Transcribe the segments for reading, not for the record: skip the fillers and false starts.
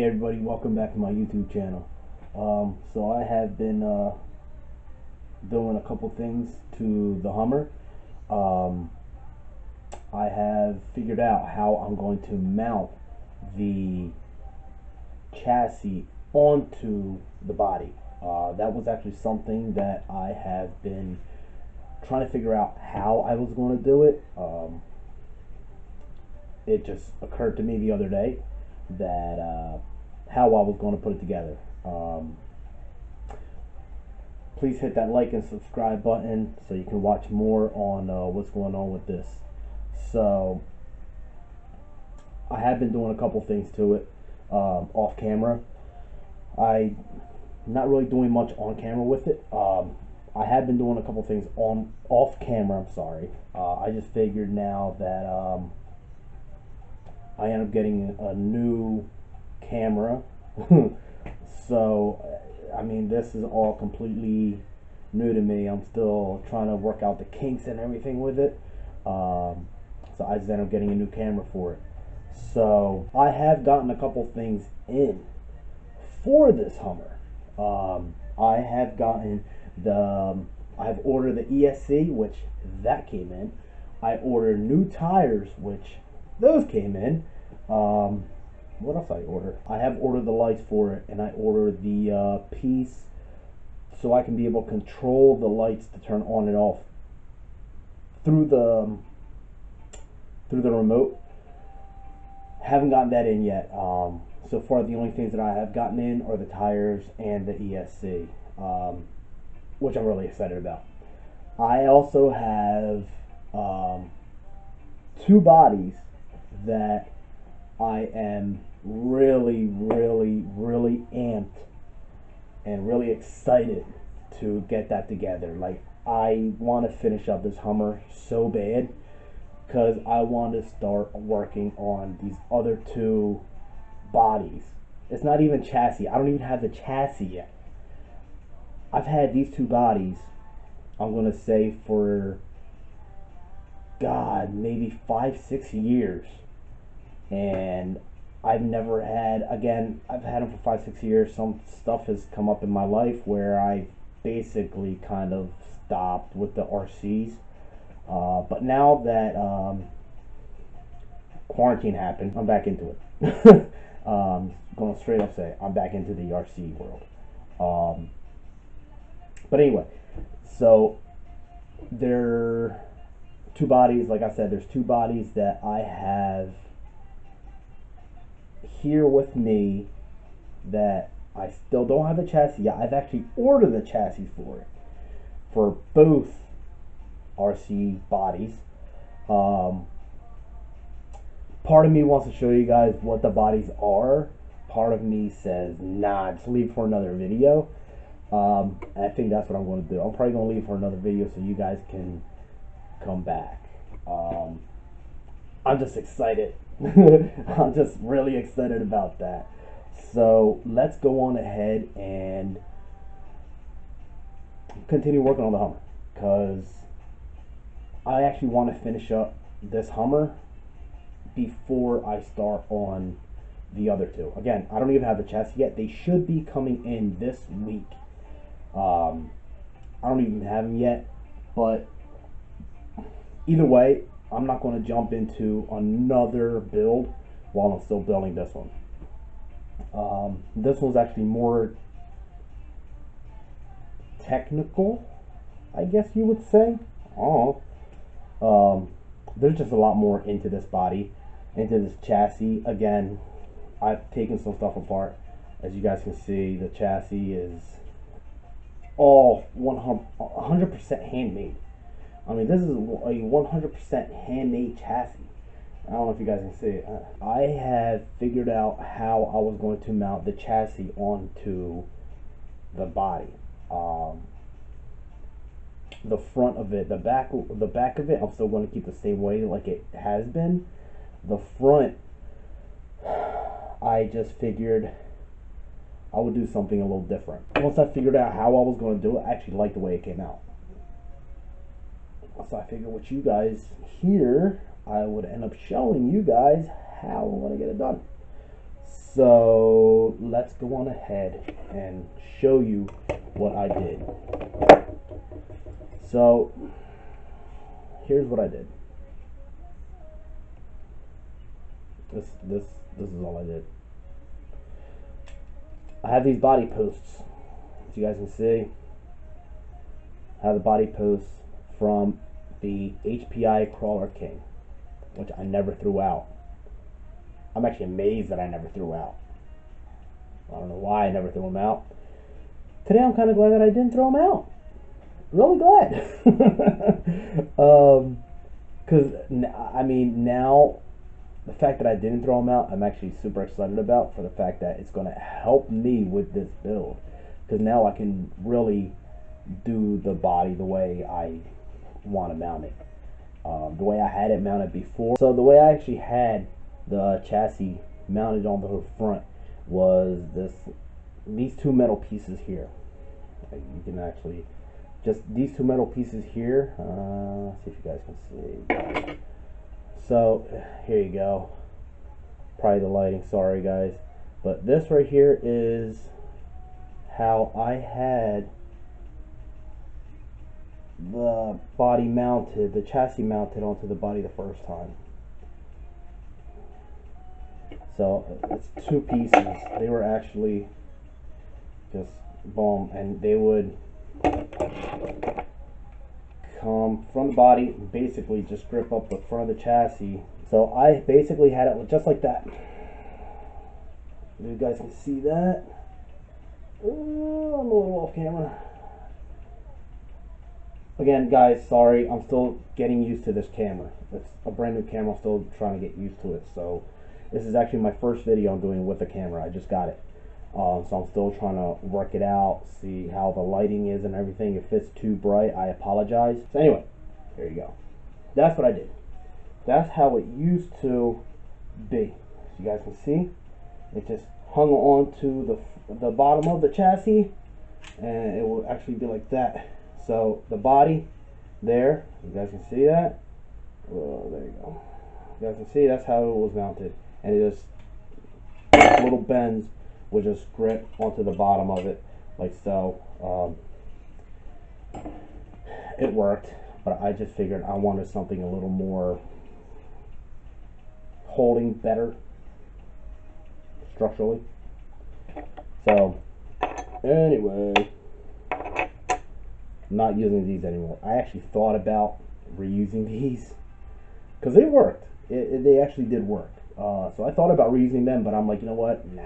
everybody, welcome back to my YouTube channel. So I have been doing a couple things to the Hummer. I have figured out how I'm going to mount the chassis onto the body. That was actually something that I have been trying to figure out how I was going to do it. It just occurred to me the other day that how I was going to put it together. Please hit that like and subscribe button so you can watch more on what's going on with this. So I have been doing a couple things to it off camera. I'm not really doing much on camera with it. I have been doing a couple things off camera. I'm sorry. I just figured now that I end up getting a new camera. So I mean, this is all completely new to me. I'm still trying to work out the kinks and everything with it. So I just ended up getting a new camera for it. So I have gotten a couple things in for this Hummer. I have gotten I've ordered the ESC, which that came in. I ordered new tires, which those came in. What else I ordered? I have ordered the lights for it, and I ordered the piece so I can be able to control the lights to turn on and off through the remote. Haven't gotten that in yet. So far, the only things that I have gotten in are the tires and the ESC, which I'm really excited about. I also have two bodies that I am really amped and really excited to get that together. Like, I want to finish up this Hummer so bad because I want to start working on these other two bodies. It's not even chassis. I don't even have the chassis yet. I've had these two bodies, I'm going to say, for God, maybe 5-6 years. And I've never had, again, I've had them for 5-6 years. Some stuff has come up in my life where I basically kind of stopped with the RCs. But now that quarantine happened, I'm back into it. Going straight up say, I'm back into the RC world. But anyway, so there are two bodies. Like I said, there's two bodies that I have here with me that I still don't have the chassis yet. I've actually ordered the chassis for it, for both RC bodies. Part of me wants to show you guys what the bodies are. Part of me says, nah, just leave for another video. And I think that's what I'm going to do. I'm probably going to leave for another video so you guys can come back. I'm just excited. I'm just really excited about that. So let's go on ahead and continue working on the Hummer, because I actually want to finish up this Hummer before I start on the other two. Again, I don't even have the chassis yet. They should be coming in this week. I don't even have them yet, but either way, I'm not going to jump into another build while I'm still building this one. This one's actually more technical, I guess you would say. There's just a lot more into this body, into this chassis. Again, I've taken some stuff apart. As you guys can see, the chassis is all 100% handmade. I mean, this is a 100% handmade chassis. I don't know if you guys can see it. I have figured out how I was going to mount the chassis onto the body. The front of it, the back of it, I'm still going to keep the same way like it has been. The front, I just figured I would do something a little different. Once I figured out how I was going to do it, I actually liked the way it came out. So I figured with you guys here, I would end up showing you guys how I'm going to get it done. So let's go on ahead and show you what I did. So here's what I did. This is all I did. I have these body posts, as you guys can see. I have the body posts from the HPI Crawler King, which I never threw out. I'm actually amazed that I never threw out. I don't know why I never threw them out. Today I'm kind of glad that I didn't throw them out. Really glad. Because, I mean, now, the fact that I didn't throw them out, I'm actually super excited about, for the fact that it's going to help me with this build. Because now I can really do the body the way I want to mount it. The way I had it mounted before. So the way I actually had the chassis mounted on the front was these two metal pieces here. You can actually just these two metal pieces here. See if you guys can see. So here you go. Probably the lighting, sorry guys, but this right here is how I had the body mounted, the chassis mounted onto the body the first time. So it's two pieces. They were actually just boom, and they would come from the body and basically just grip up the front of the chassis. So I basically had it just like that. You guys can see that. I'm a little off camera. Again, guys, sorry, I'm still getting used to this camera. It's a brand new camera, I'm still trying to get used to it. So this is actually my first video I'm doing with a camera. I just got it. So I'm still trying to work it out, see how the lighting is and everything. If it's too bright, I apologize. So anyway, there you go. That's what I did. That's how it used to be. As you guys can see, it just hung on to the bottom of the chassis, and it will actually be like that. So the body there, you guys can see that. Oh, there you go. You guys can see that's how it was mounted, and it just little bends would just grip onto the bottom of it like so. It worked, but I just figured I wanted something a little more holding better structurally. So anyway, I'm not using these anymore. I actually thought about reusing these because they worked. They actually did work. So I thought about reusing them, but I'm like, you know what? Nah.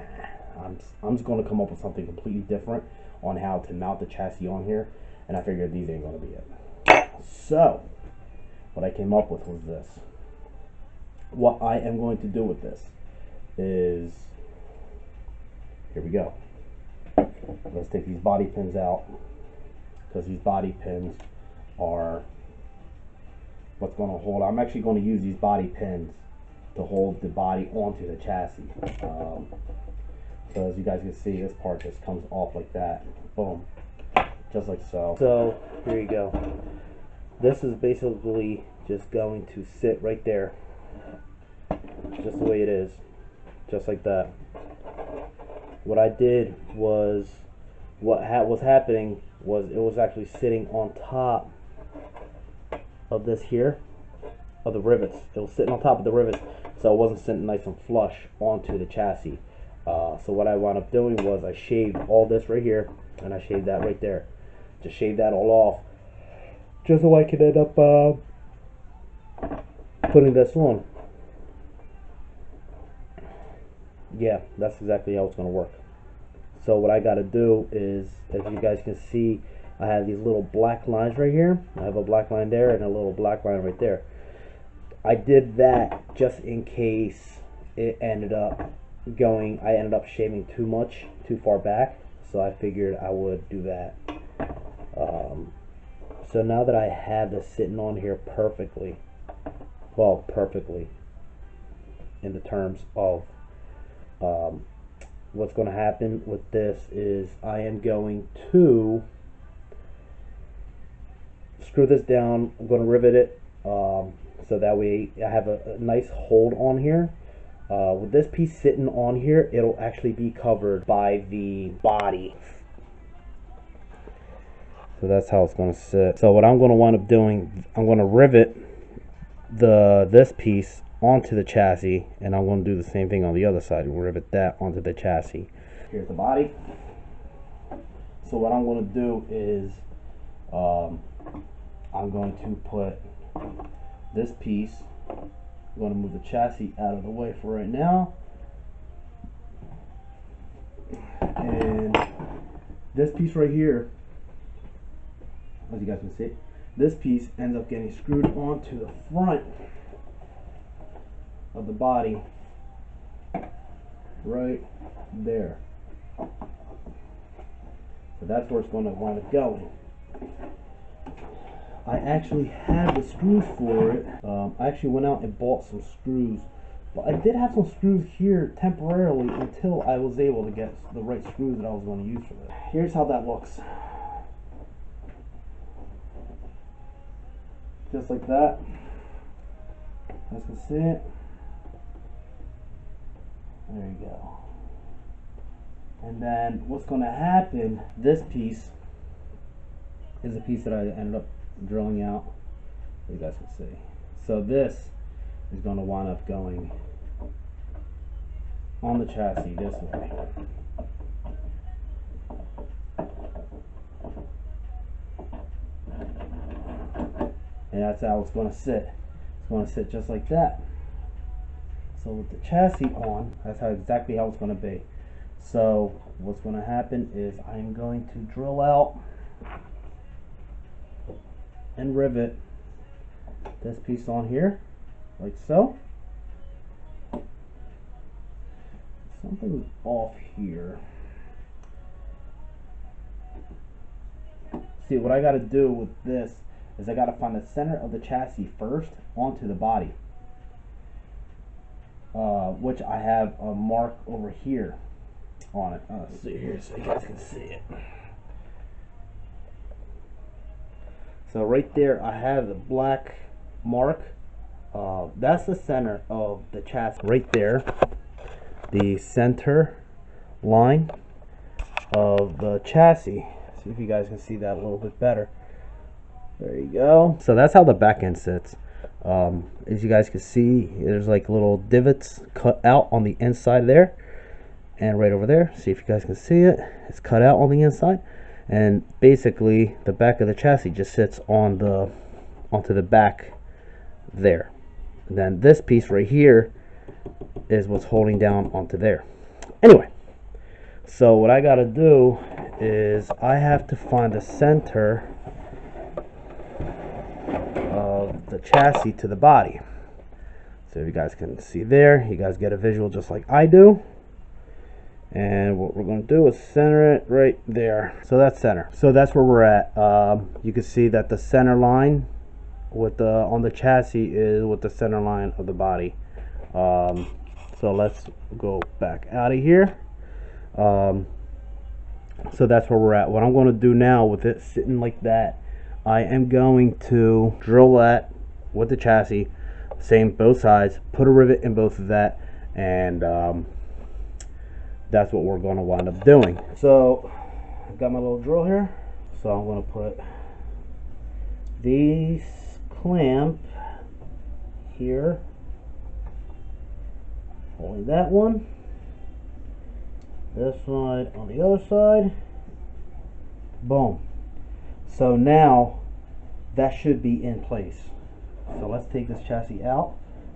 I'm just going to come up with something completely different on how to mount the chassis on here, and I figured these ain't going to be it. So what I came up with was this. What I am going to do with this is, here we go. Let's take these body pins out, because these body pins are what's going to hold. I'm actually going to use these body pins to hold the body onto the chassis. So as you guys can see, this part just comes off like that. Boom. Just like so. So here you go. This is basically just going to sit right there. Just the way it is. Just like that. What I did was, what was happening was it was actually sitting on top of this here, of the rivets. It was sitting on top of the rivets, so it wasn't sitting nice and flush onto the chassis. So what I wound up doing was I shaved all this right here, and I shaved that right there. Just shaved that all off, just so I could end up putting this on. Yeah, that's exactly how it's going to work. So what I got to do is, as you guys can see, I have these little black lines right here. I have a black line there and a little black line right there. I did that just in case it ended up going, I ended up shaving too much, too far back, so I figured I would do that. So now that I have this sitting on here perfectly, well, perfectly in the terms of what's going to happen with this is I am going to screw this down. I'm going to rivet it so that way I have a nice hold on here. With this piece sitting on here, it'll actually be covered by the body. So that's how it's going to sit. So what I'm going to wind up doing, I'm going to rivet this piece onto the chassis, and I'm going to do the same thing on the other side. We'll rivet that onto the chassis. Here's the body. So what I'm going to do is I'm going to put this piece, I'm going to move the chassis out of the way for right now, and this piece right here, as you guys can see, this piece ends up getting screwed onto the front of the body right there. So that's where it's going to wind up going. I actually had the screws for it. I actually went out and bought some screws, but I did have some screws here temporarily until I was able to get the right screws that I was going to use for this. Here's how that looks. Just like that. As you can see it. There you go. And then what's going to happen, this piece is a piece that I ended up drilling out, you guys can see. So this is going to wind up going on the chassis this way. And that's how it's going to sit. It's going to sit just like that. So with the chassis on, that's exactly how it's going to be. So what's going to happen is I'm going to drill out and rivet this piece on here, like so. Something's off here. See, what I got to do with this is I got to find the center of the chassis first onto the body, which I have a mark over here on it. Let's see here so you guys can see it. So right there I have the black mark. That's the center of the chassis. Right there, the center line of the chassis. See if you guys can see that a little bit better. There you go. So that's how the back end sits. As you guys can see, there's like little divots cut out on the inside there, and right over there. See if you guys can see it. It's cut out on the inside. And basically the back of the chassis just sits on onto the back there. And then this piece right here is what's holding down onto there. Anyway, so what I got to do is I have to find the center of the chassis to the body. So if you guys can see there, you guys get a visual just like I do. And what we're going to do is center it right there. So that's center. So that's where we're at. You can see that the center line with on the chassis is with the center line of the body. So let's go back out of here. So that's where we're at. What I'm going to do now with it sitting like that, I am going to drill that with the chassis, same both sides, put a rivet in both of that, and that's what we're going to wind up doing. So I've got my little drill here, so I'm going to put these clamp here, holding that one, this side on the other side, boom. So now that should be in place. So let's take this chassis out.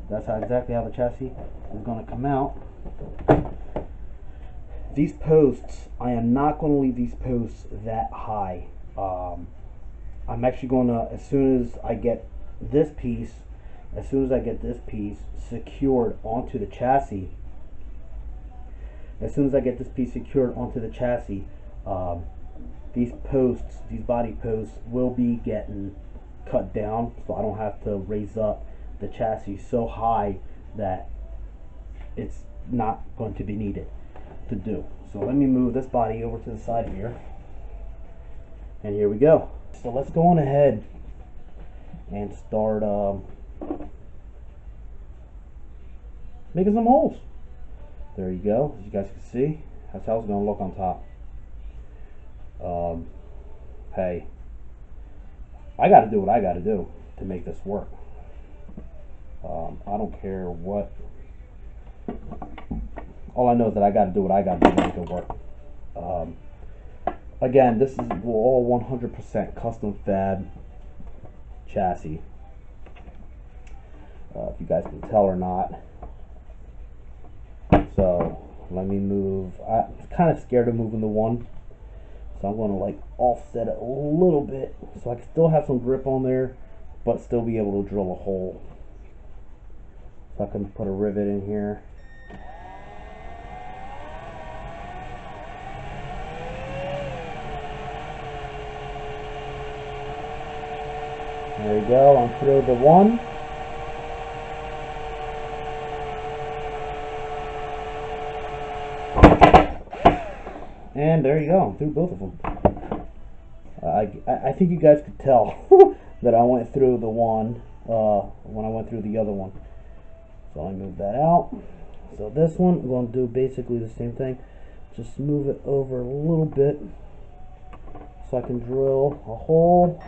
That's exactly how the chassis is going to come out. These posts, I am not going to leave these posts that high. I'm actually going to, as soon as I get this piece secured onto the chassis, these posts, these body posts, will be getting cut down, so I don't have to raise up the chassis so high that it's not going to be needed to do. So let me move this body over to the side here, and here we go. So let's go on ahead and start making some holes. There you go. As you guys can see, that's how it's going to look on top. Hey, I got to do what I got to do to make this work. I don't care what. All I know is that I got to do what I got to do to make it work. Again, this is all 100% custom fab chassis. If you guys can tell or not. So let me move. I'm kind of scared of moving the one, so I'm going to like offset it a little bit so I can still have some grip on there, but still be able to drill a hole. So I can put a rivet in here. There you go. I'm through the one. And there you go, I'm through both of them. I think you guys could tell that I went through the one when I went through the other one. So I move that out. So this one, I'm going to do basically the same thing. Just move it over a little bit so I can drill a hole.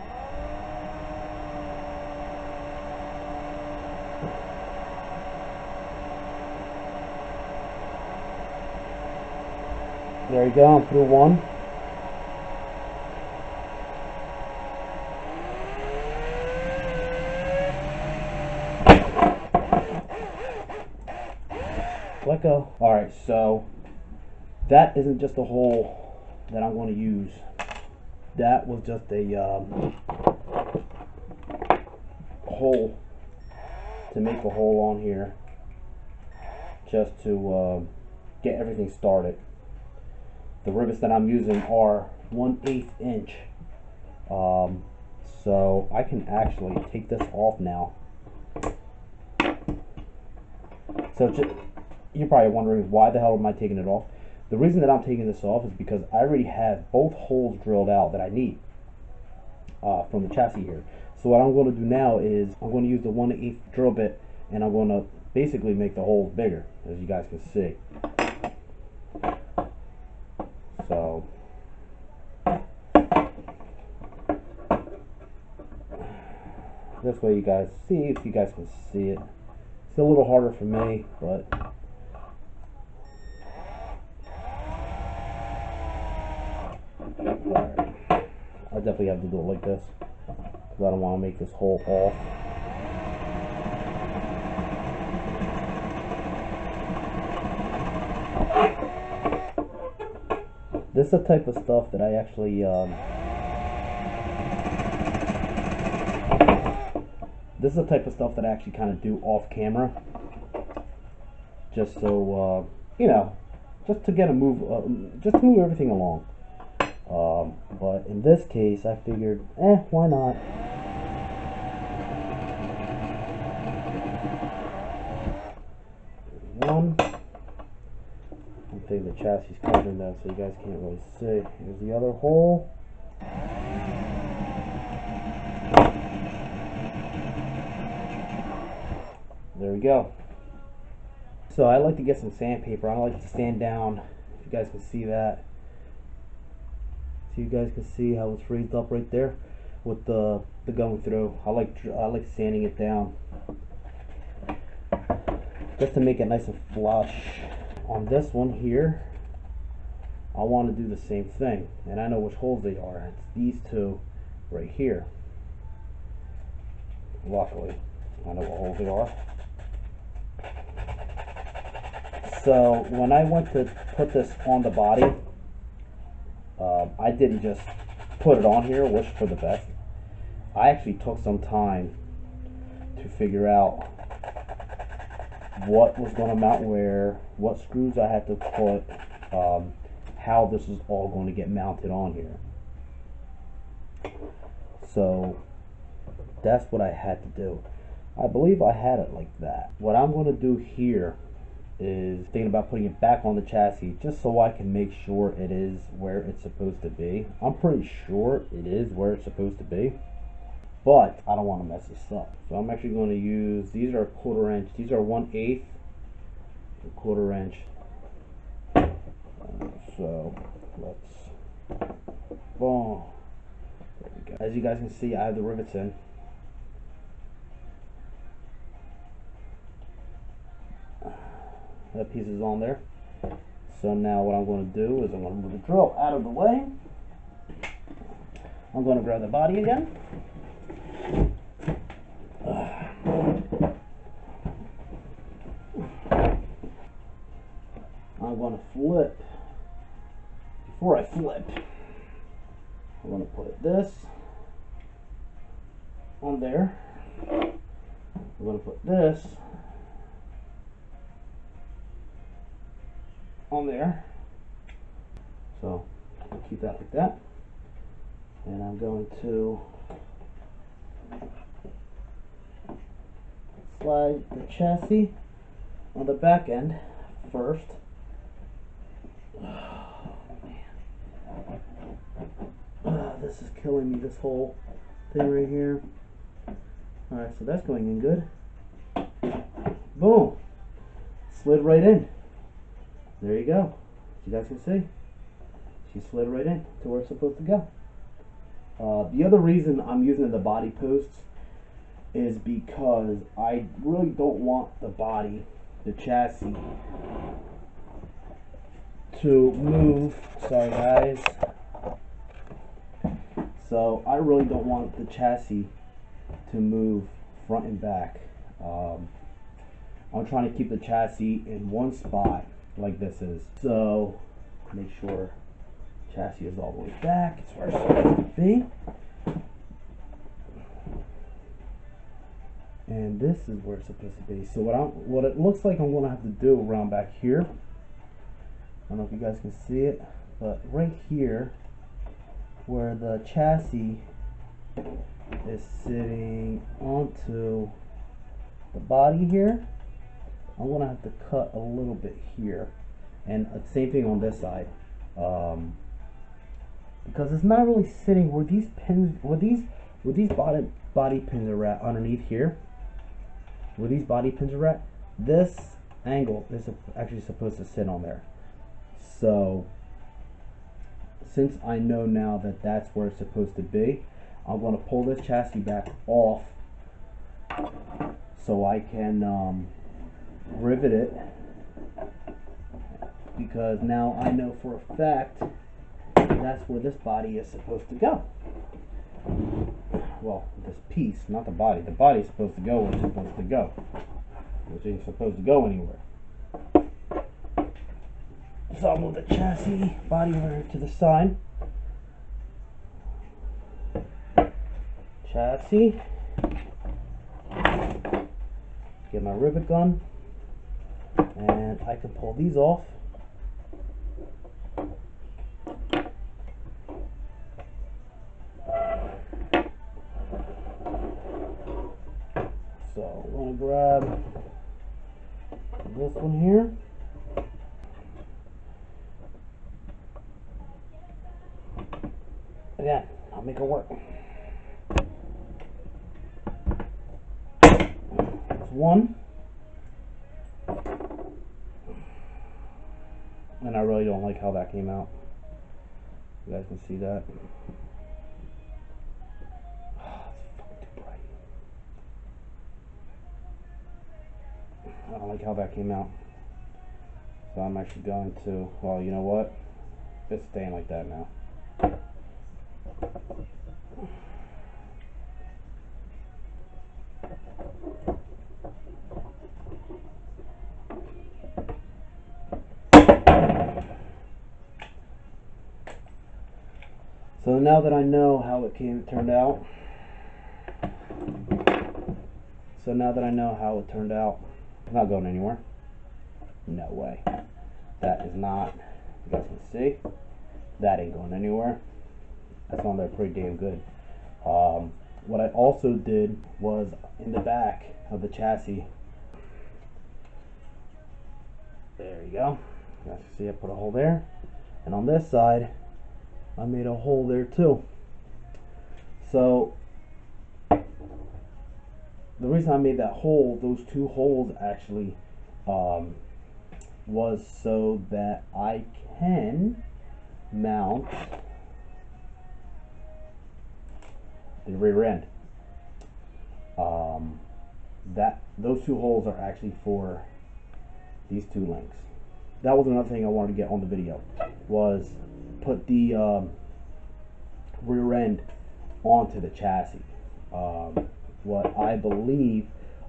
There you go, I'm through one. Let go. Alright, so that isn't just a hole that I'm going to use. That was just a hole to make a hole on here just to get everything started. The rivets that I'm using are 1/8 inch. So I can actually take this off now. So you're probably wondering, why the hell am I taking it off? The reason that I'm taking this off is because I already have both holes drilled out that I need from the chassis here. So what I'm going to do now is I'm going to use the 1/8 drill bit, and I'm going to basically make the holes bigger, as you guys can see. So this way you guys see, if you guys can see it. It's a little harder for me, but alright. I definitely have to do it like this because I don't want to make this hole off. This is the type of stuff that I actually this is the type of stuff that I actually kind of do off camera, just so you know, just to get a move, just to move everything along. But in this case, I figured, why not? One. I think the chassis is covering that, so you guys can't really see. Here's the other hole. There we go. So I like to get some sandpaper. I like to sand down. If you guys can see that. So you guys can see how it's raised up right there with the going through. I like sanding it down just to make it nice and flush. On this one here, I want to do the same thing, and I know which holes they are. It's these two right here. Luckily, I know what holes they are. So when I went to put this on the body, I didn't just put it on here, wish for the best. I actually took some time to figure out what was going to mount where, what screws I had to put, how this is all going to get mounted on here. So that's what I had to do. I believe I had it like that. What I'm going to do here is thinking about putting it back on the chassis just so I can make sure it is where it's supposed to be. I'm pretty sure it is where it's supposed to be, but I don't want to mess this up. So I'm actually going to use, these are 1/4 inch, these are 1/8 1/4 inch. So let's, boom. There we go. As you guys can see, I have the rivets in. That piece is on there. So now what I'm going to do is I'm going to move the drill out of the way. I'm going to grab the body again. I'm going to flip. Before I flip, I'm going to put this on there. I'm going to put this on there. So I'll keep that like that. And I'm going to slide the chassis on the back end first. Oh man. This is killing me, this whole thing right here. Alright, so that's going in good. Boom! Slid right in. There you go. You guys can see. She slid right in to where it's supposed to go. The other reason I'm using the body posts is because I really don't want the body, the chassis, to move. Sorry guys. So I really don't want the chassis to move front and back. I'm trying to keep the chassis in one spot like this is. So make sure chassis is all the way back. It's where it's supposed to be. And this is where it's supposed to be. So what it looks like I'm gonna have to do around back here. I don't know if you guys can see it, but right here where the chassis is sitting onto the body here, I'm gonna have to cut a little bit here, and same thing on this side, because it's not really sitting where these pins, where these body pins are at underneath here. Where these body pins are at, this angle is actually supposed to sit on there. So since I know now that that's where it's supposed to be, I'm going to pull this chassis back off so I can rivet it, because now I know for a fact that's where this body is supposed to go. Well, this piece, not the body. The body is supposed to go where it's supposed to go, which ain't supposed to go anywhere. So I'll move the chassis body over to the side. Chassis. Get my rivet gun, and I can pull these off. So I'm going to grab this one here. Again, I'll make it work. That's one. And I really don't like how that came out. You guys can see that. I don't like how that came out. So I'm actually going to, well, you know what? It's staying like that now. So now that I know how it turned out, it's not going anywhere. No way. That is not, you guys can see, that ain't going anywhere. That's on there pretty damn good. What I also did was in the back of the chassis, there you go. You guys can see I put a hole there. And on this side, I made a hole there too. So the reason I made that hole, those two holes actually, was so that I can mount the rear end. Those two holes are actually for these two links. That was another thing I wanted to get on the video, was put the rear end onto the chassis. What I believe,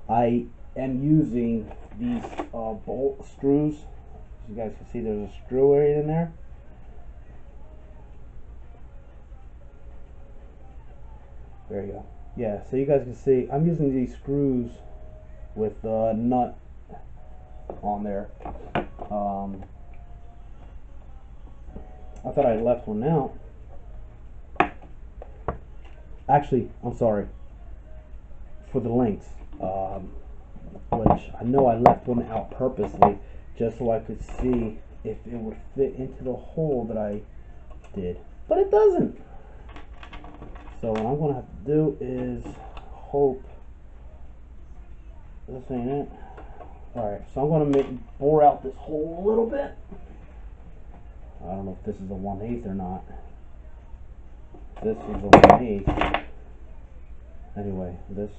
I am using these bolt screws. As you guys can see, there's a screw area in there. There you go. Yeah, so you guys can see I'm using these screws with the nut on there. I thought I left one out. Actually, I'm sorry, for the links, which I know I left one out purposely just so I could see if it would fit into the hole that I did, but it doesn't. So what I'm going to have to do is hope this ain't it. Alright, so I'm going to bore out this hole a little bit. I don't know if this is a 1/8 or not. This is a 1/8. Anyway, this,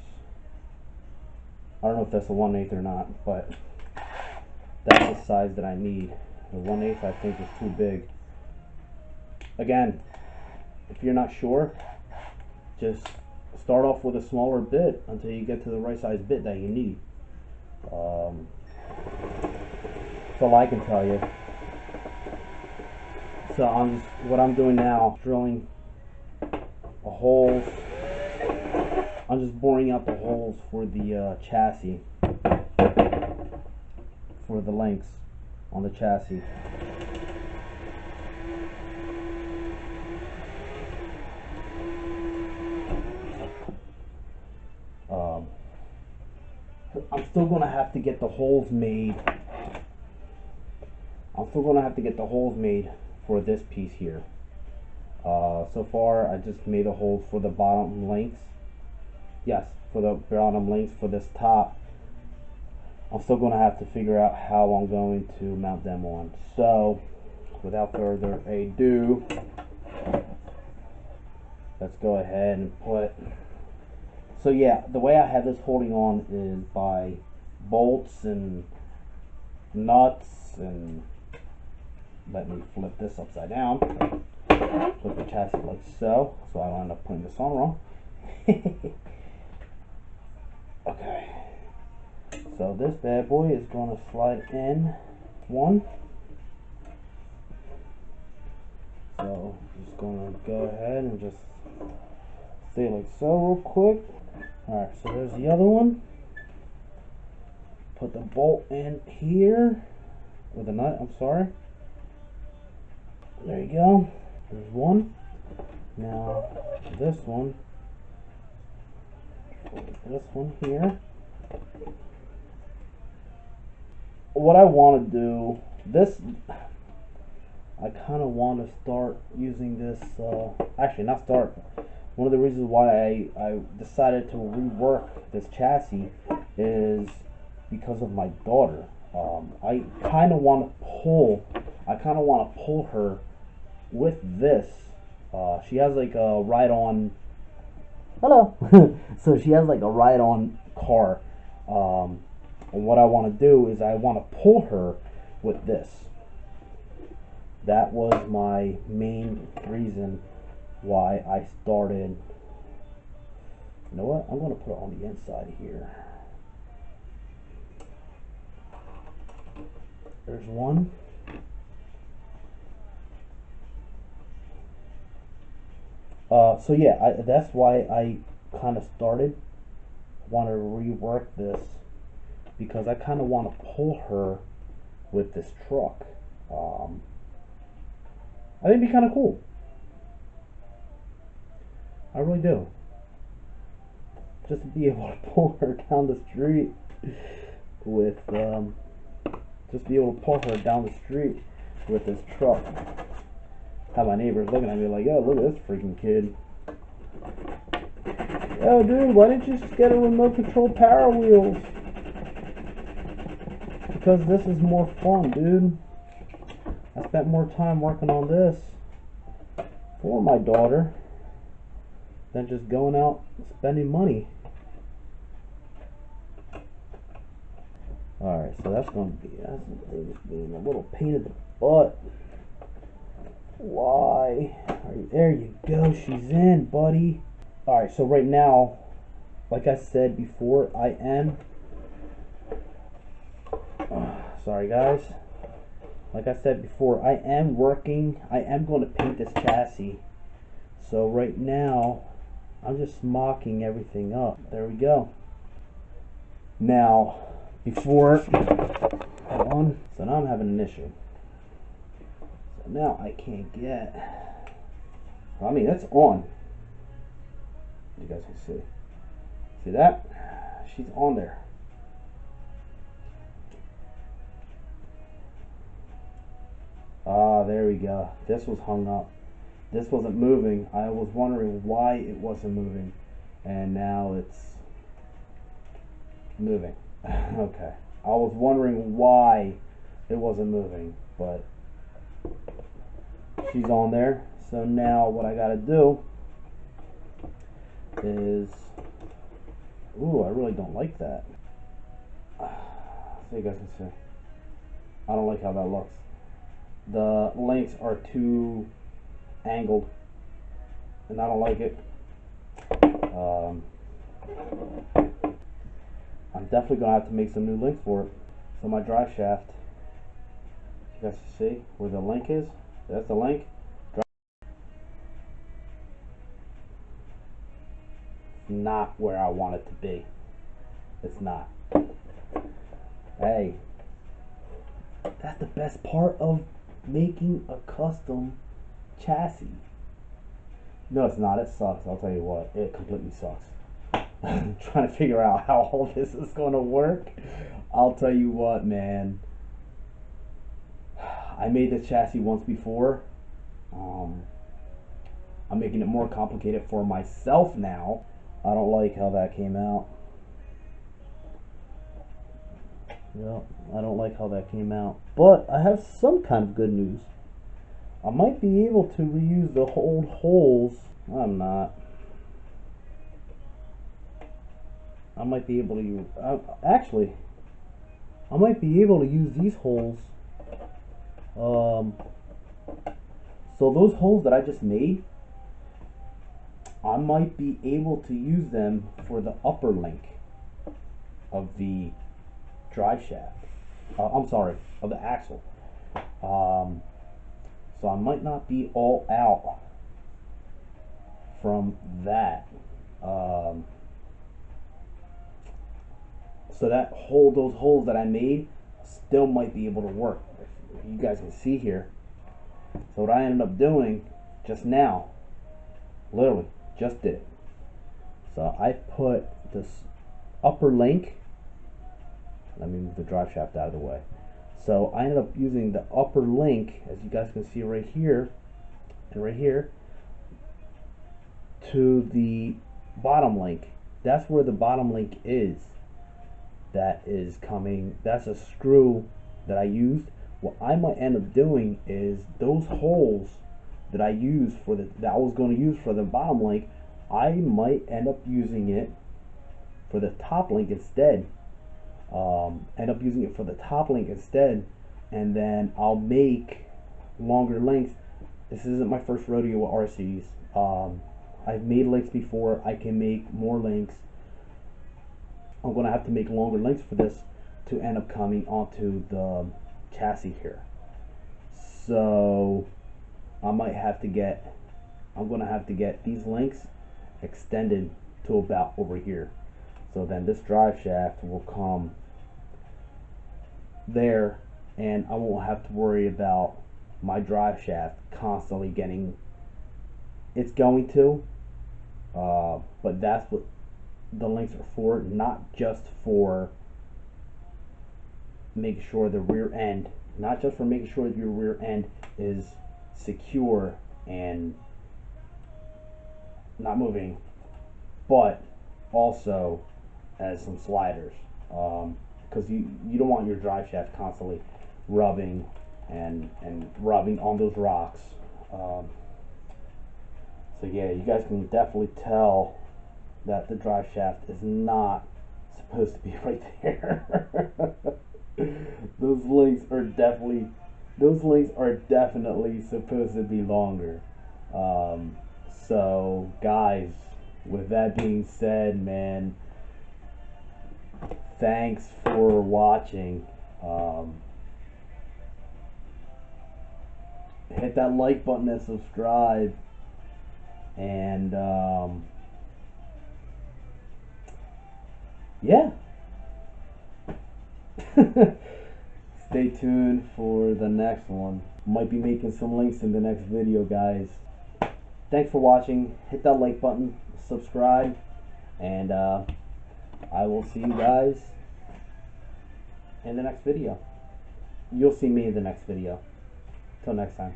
I don't know if that's a 1/8 or not, but that's the size that I need. The 1/8 I think is too big. Again, if you're not sure, just start off with a smaller bit until you get to the right size bit that you need. That's all I can tell you. So what I'm doing now, drilling a holes. I'm just boring out the holes for the chassis, for the links on the chassis. I'm still going to have to get the holes made. For this piece here. So far, I just made a hole for the bottom links. Yes, for the bottom links for this top. I'm still going to have to figure out how I'm going to mount them on. So, without further ado, let's go ahead and put. So yeah, the way I have this holding on is by bolts and nuts, and let me flip this upside down. Put the chassis like so, so I don't end up putting this on wrong. Okay, so this bad boy is going to slide in one. So I'm just going to go ahead and just stay like so real quick. Alright, so there's the other one. Put the bolt in here, with the nut, I'm sorry. There you go. There's one. Now this one here. What I want to do, I kind of want to start using this, actually not start, one of the reasons why I decided to rework this chassis is because of my daughter. I kind of want to pull her with this. She has like a ride-on, hello, so she has like a ride-on car. And what I want to do is I want to pull her with this. That was my main reason why I started. You know what? I'm going to put it on the inside here. There's one. So yeah, that's why I kind of started. Want to rework this because I kind of want to pull her with this truck. I think it'd be kind of cool. I really do. Just to be able to pull her down the street with, this truck. Have my neighbors looking at me like, yo, look at this freaking kid. Yo, dude, why didn't you just get a remote control Power Wheels? because this is more fun, dude. I spent more time working on this for my daughter than just going out and spending money. Alright, so that's going to be, being a little pain in the butt. Why? There you go, she's in, buddy. Alright, so right now, like I said before, I am, sorry guys, like I said before, I am working, I am going to paint this chassis. So right now, I'm just mocking everything up. There we go. Now, before, hold on, so now I'm having an issue. So now I can't get, I mean, it's on. You guys can see. See that? She's on there. Ah, there we go. This was hung up. This wasn't moving. I was wondering why it wasn't moving. And now it's moving. Okay. I was wondering why it wasn't moving, but she's on there. So now what I gotta do is, ooh, I really don't like that. So you guys can see. I don't like how that looks. The links are too angled, and I don't like it. I'm definitely gonna have to make some new links for it. So my drive shaft, you guys can see where the link is. That's the link. Not where I want it to be. It's not. Hey, that's the best part of making a custom chassis. No, it's not. It sucks. I'll tell you what. It completely sucks. I'm trying to figure out how all this is going to work. I'll tell you what, man. I made this chassis once before. I'm making it more complicated for myself now. I don't like how that came out. Yep, I don't like how that came out. But I have some kind of good news. I might be able to reuse the old holes. I'm not. I might be able to use, actually, I might be able to use these holes. So those holes that I just made, I might be able to use them for the upper link of the drive shaft. I'm sorry, of the axle. So I might not be all out from that. So that hole, those holes that I made, still might be able to work. If you guys can see here. So what I ended up doing just now, literally just did it. So I put this upper link. Let me move the drive shaft out of the way. So I ended up using the upper link, as you guys can see right here and right here, to the bottom link. That's where the bottom link is. That is coming, that's a screw that I used. What I might end up doing is those holes that I used for the, that I was going to use for the bottom link, I might end up using it for the top link instead. End up using it for the top link instead, and then I'll make longer links. This isn't my first rodeo with RCs. I've made links before. I can make more links. I'm going to have to make longer links for this to end up coming onto the chassis here. So I might have to get, I'm going to have to get these links extended to about over here. So then this drive shaft will come there, and I won't have to worry about my drive shaft constantly getting, it's going to, but that's what the links are for, not just for making sure the rear end, not just for making sure that your rear end is secure and not moving, but also as some sliders. because you don't want your drive shaft constantly rubbing and rubbing on those rocks. So yeah, you guys can definitely tell that the drive shaft is not supposed to be right there. those links are definitely supposed to be longer. So guys, with that being said, man, thanks for watching. Hit that like button and subscribe, and yeah. Stay tuned for the next one. Might be making some links in the next video, guys. Thanks for watching. Hit that like button, subscribe, and I will see you guys in the next video. You'll see me in the next video. Till next time.